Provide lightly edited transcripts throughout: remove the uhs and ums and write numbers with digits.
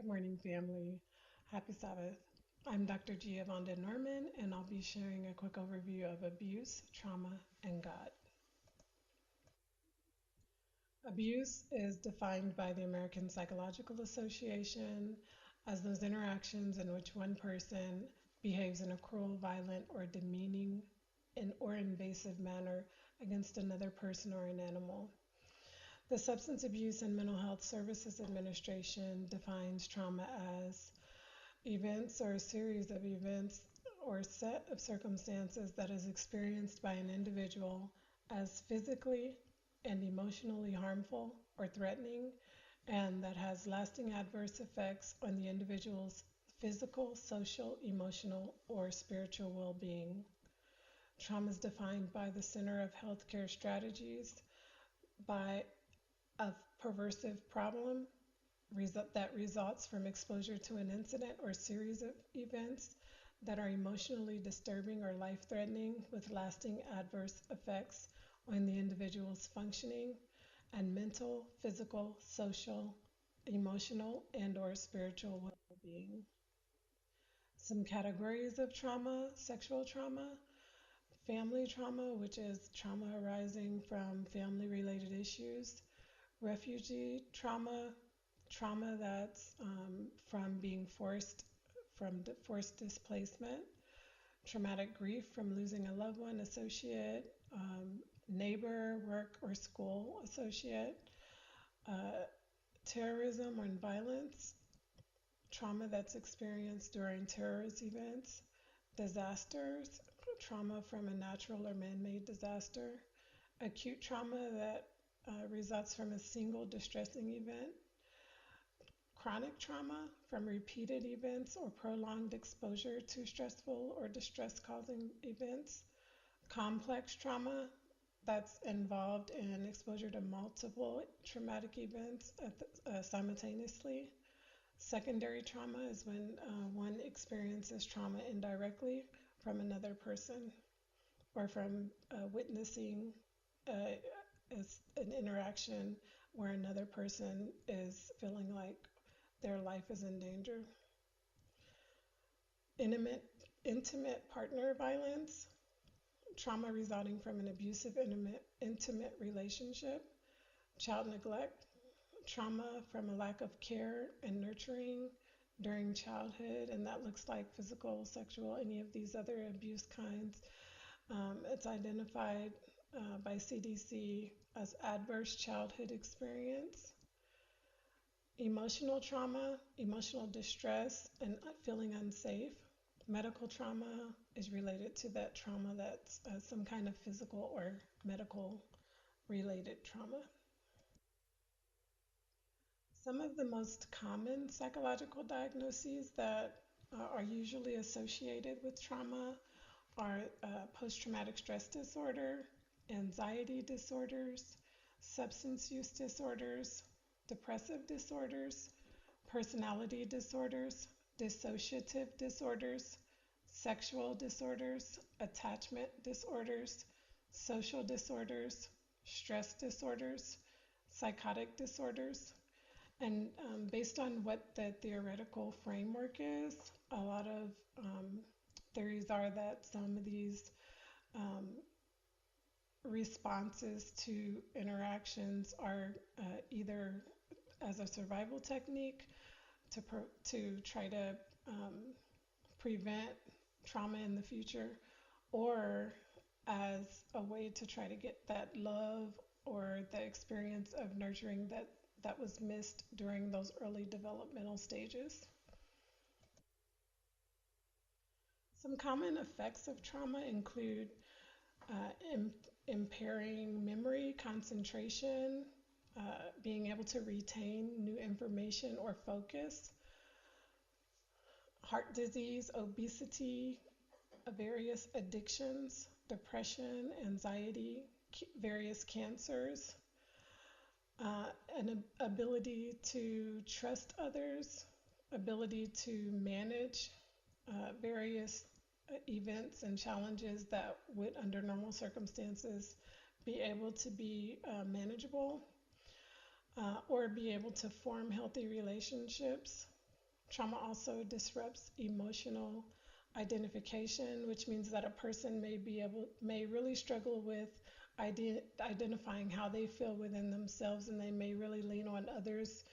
Good morning, family. Happy Sabbath. I'm Dr. Giovanda Norman, and I'll be sharing a quick overview of abuse, trauma, and God. Abuse is defined by the American Psychological Association as those interactions in which one person behaves in a cruel, violent, or demeaning or invasive manner against another person or an animal. The Substance Abuse and Mental Health Services Administration defines trauma as events or a series of events or set of circumstances that is experienced by an individual as physically and emotionally harmful or threatening, and that has lasting adverse effects on the individual's physical, social, emotional, or spiritual well being. Trauma is defined by the Center of Healthcare Strategies by a perversive problem that results from exposure to an incident or series of events that are emotionally disturbing or life-threatening with lasting adverse effects on the individual's functioning and mental, physical, social, emotional, and/or spiritual well-being. Some categories of trauma: sexual trauma, family trauma, which is trauma arising from family-related issues, refugee trauma, trauma that's from being forced displacement, traumatic grief from losing a loved one, associate, neighbor, work, or school associate, uh, terrorism and violence, trauma that's experienced during terrorist events, disasters, trauma from a natural or man-made disaster, acute trauma that results from a single distressing event, chronic trauma from repeated events or prolonged exposure to stressful or distress-causing events, complex trauma that's involved in exposure to multiple traumatic events simultaneously. Secondary trauma is when one experiences trauma indirectly from another person or from witnessing uh, an interaction where another person is feeling like their life is in danger. Intimate, intimate partner violence, trauma resulting from an abusive intimate relationship, child neglect, trauma from a lack of care and nurturing during childhood, and that looks like physical, sexual, any of these other abuse kinds. It's identified by CDC as adverse childhood experience. Emotional trauma, emotional distress, and feeling unsafe. Medical trauma is related to that trauma that's some kind of physical or medical related trauma. Some of the most common psychological diagnoses that are usually associated with trauma are post-traumatic stress disorder, anxiety disorders, substance use disorders, depressive disorders, personality disorders, dissociative disorders, sexual disorders, attachment disorders, social disorders, stress disorders, psychotic disorders. And based on what the theoretical framework is, a lot of theories are that some of these um, responses to interactions are either as a survival technique to try to um, prevent trauma in the future, or as a way to try to get that love or the experience of nurturing that was missed during those early developmental stages. Some common effects of trauma include impairing memory, concentration, being able to retain new information or focus, heart disease, obesity, various addictions, depression, anxiety, various cancers, an ability to trust others, ability to manage various events and challenges that would, under normal circumstances, be able to be manageable, or be able to form healthy relationships, Trauma also disrupts emotional identification, which means that a person may really struggle with identifying how they feel within themselves, and they may really lean on others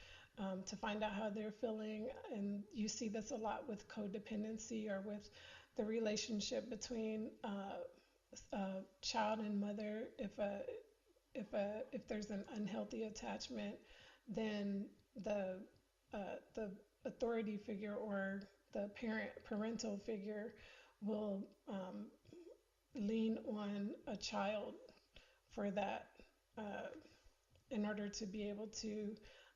to find out how they're feeling. And you see this a lot with codependency or with the relationship between child and mother. If there's an unhealthy attachment, then the the authority figure or the parental figure will lean on a child for that, uh, in order to be able to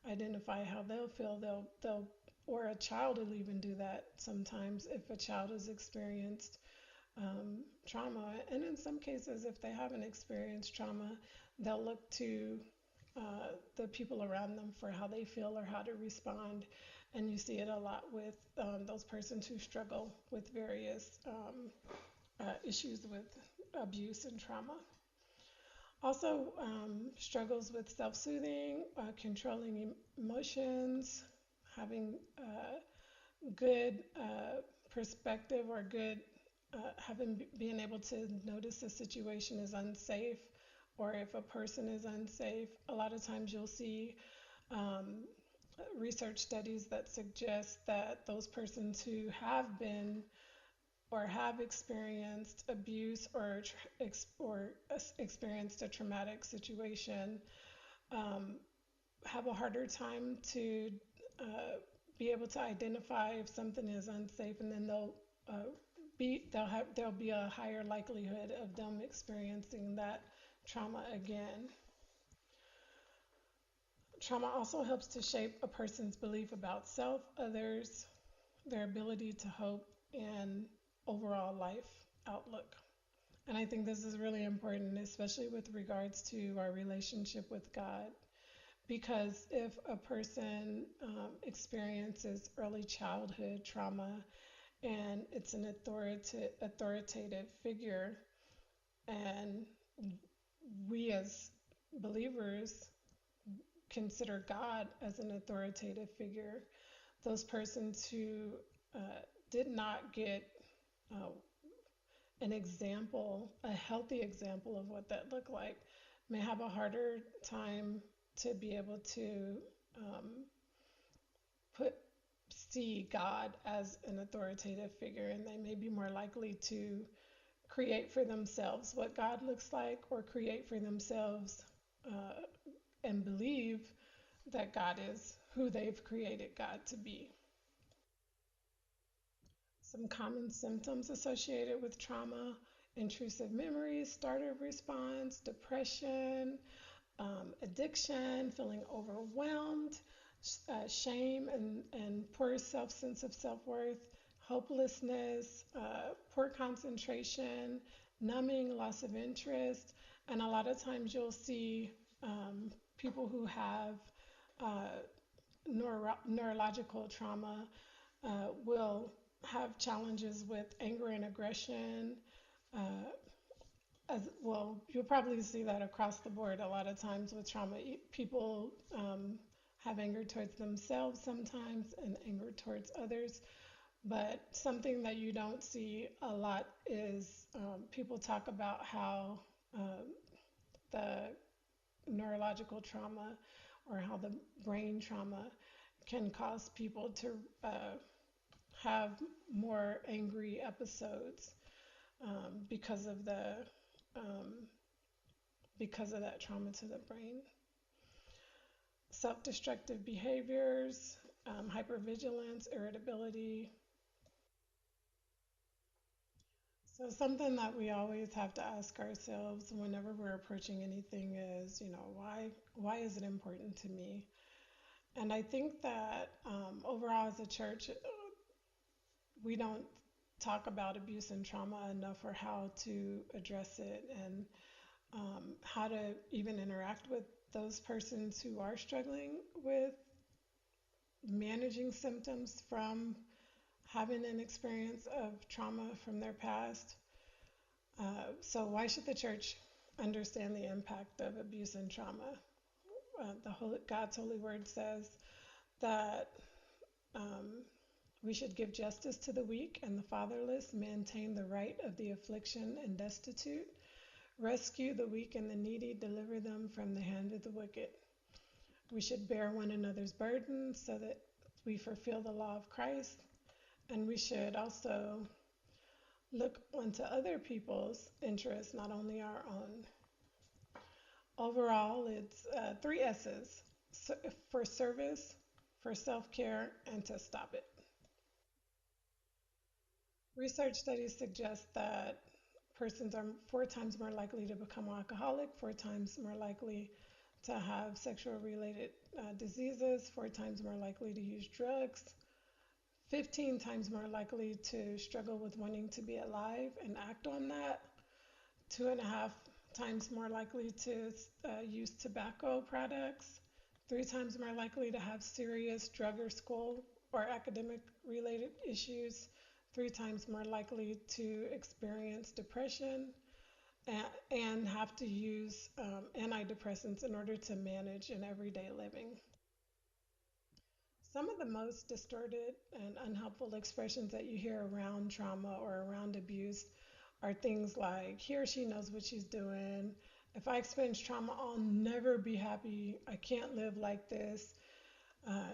identify how they'll feel. They'll or a child will even do that sometimes if a child has experienced trauma. And in some cases, if they haven't experienced trauma, they'll look to the people around them for how they feel or how to respond. And you see it a lot with those persons who struggle with various issues with abuse and trauma. Also, struggles with self soothing, controlling emotions, having good perspective or good being able to notice a situation is unsafe, or if a person is unsafe. A lot of times you'll see um, research studies that suggest that those persons who have been or have experienced abuse or experienced a traumatic situation um, have a harder time to uh, be able to identify if something is unsafe, and then uh, there'll be a higher likelihood of them experiencing that trauma again. Trauma also helps to shape a person's belief about self, others, their ability to hope, and overall life outlook. And I think this is really important, especially with regards to our relationship with God. Because if a person experiences early childhood trauma and it's an authoritative figure, and we as believers consider God as an authoritative figure, those persons who did not get uh, an example, a healthy example of what that looked like, may have a harder time to be able to um, put see God as an authoritative figure, and they may be more likely to create for themselves what God looks like, or create for themselves uh, and believe that God is who they've created God to be. Some common symptoms associated with trauma: intrusive memories, startle response, depression, addiction, feeling overwhelmed, shame and poor sense of self worth, hopelessness, poor concentration, numbing, loss of interest. And a lot of times you'll see people who have uh, neurological trauma will have challenges with anger and aggression. Uh, as well, you'll probably see that across the board a lot of times with trauma. People have anger towards themselves sometimes and anger towards others. But something that you don't see a lot is people talk about how the neurological trauma or how the brain trauma can cause people to have more angry episodes because of the um, because of that trauma to the brain. Self-destructive behaviors, hypervigilance, irritability. So something that we always have to ask ourselves whenever we're approaching anything is, why is it important to me? And I think that overall as a church, we don't talk about abuse and trauma enough, or how to address it, and how to even interact with those persons who are struggling with managing symptoms from having an experience of trauma from their past. So why should the church understand the impact of abuse and trauma? God's holy word says that um, We should give justice to the weak and the fatherless, maintain the right of the affliction and destitute, rescue the weak and the needy, deliver them from the hand of the wicked. We should bear one another's burdens so that we fulfill the law of Christ. And we should also look onto other people's interests, not only our own. Overall, it's three S's: for service, for self care, and to stop it. Research studies suggest that persons are 4 times more likely to become alcoholic, 4 times more likely to have sexual related diseases, 4 times more likely to use drugs, 15 times more likely to struggle with wanting to be alive and act on that, 2.5 times more likely to use tobacco products, 3 times more likely to have serious drug or school or academic related issues, 3 times more likely to experience depression, and have to use antidepressants in order to manage in everyday living. Some of the most distorted and unhelpful expressions that you hear around trauma or around abuse are things like, he or she knows what she's doing. If I experience trauma, I'll never be happy. I can't live like this.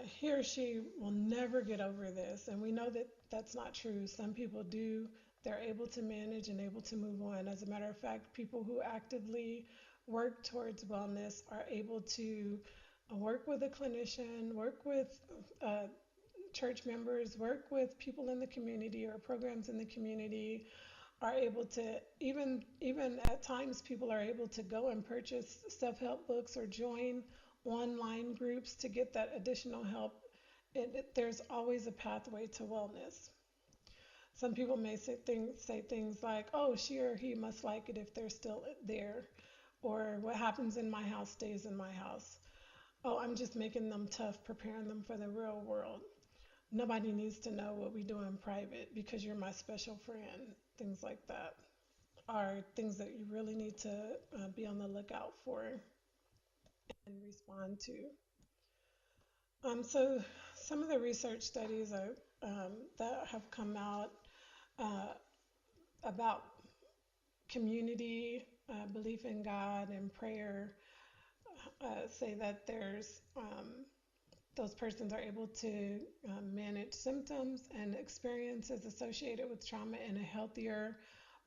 He or she will never get over this. And we know that that's not true. Some people do. They're able to manage and able to move on. As a matter of fact, people who actively work towards wellness are able to work with a clinician, work with uh, church members, work with people in the community or programs in the community, are able to even at times people are able to go and purchase self-help books or join online groups to get that additional help. There's always a pathway to wellness. Some people may say things like, oh, she or he must like it if they're still there, or what happens in my house stays in my house. Oh, I'm just making them tough, preparing them for the real world. Nobody needs to know what we do in private because you're my special friend. Things like that are things that you really need to be on the lookout for and respond to. So, some of the research studies that have come out uh, about community, belief in God, and prayer say that those persons are able to manage symptoms and experiences associated with trauma in a healthier,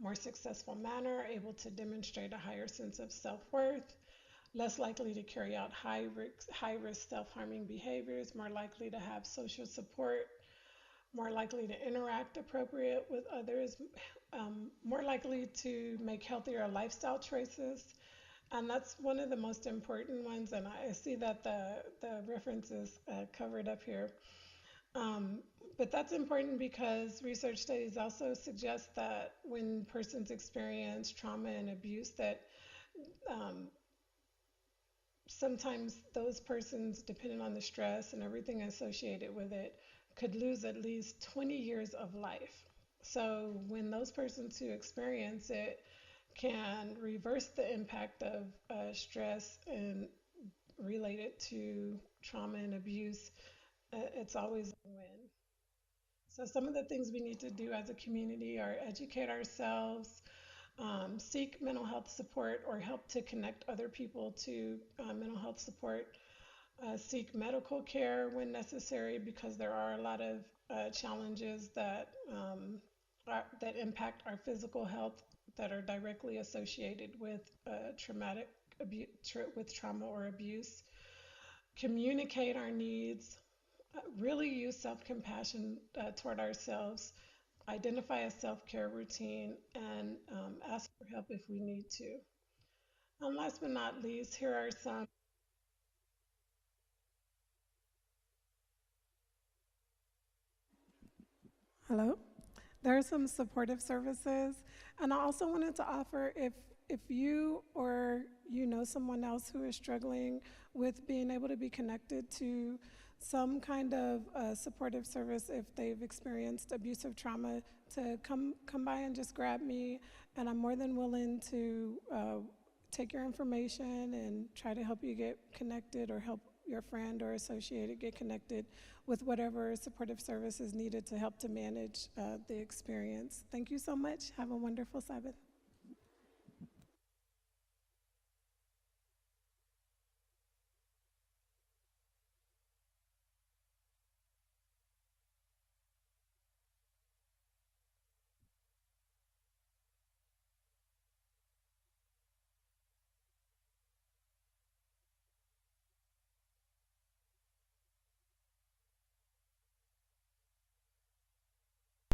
more successful manner, able to demonstrate a higher sense of self-worth, less likely to carry out high risk self-harming behaviors, more likely to have social support, more likely to interact appropriate with others, more likely to make healthier lifestyle choices. And that's one of the most important ones, and I see that the reference is covered up here. Um, but that's important because research studies also suggest that when persons experience trauma and abuse, that um, sometimes those persons, depending on the stress and everything associated with it, could lose at least 20 years of life. So when those persons who experience it can reverse the impact of stress and related to trauma and abuse, it's always a win. So some of the things we need to do as a community are educate ourselves, seek mental health support or help to connect other people to mental health support, seek medical care when necessary because there are a lot of challenges that impact our physical health that are directly associated with traumatic with trauma or abuse. Communicate our needs, really use self-compassion toward ourselves, identify a self-care routine, and ask for help if we need to. And last but not least, here are some. Hello? There are some supportive services, and I also wanted to offer if you or you know someone else who is struggling with being able to be connected to some kind of supportive service if they've experienced abusive trauma, to come by and just grab me, and I'm more than willing to take your information and try to help you get connected or help your friend or associate get connected with whatever supportive service is needed to help to manage the experience. Thank you so much. Have a wonderful Sabbath.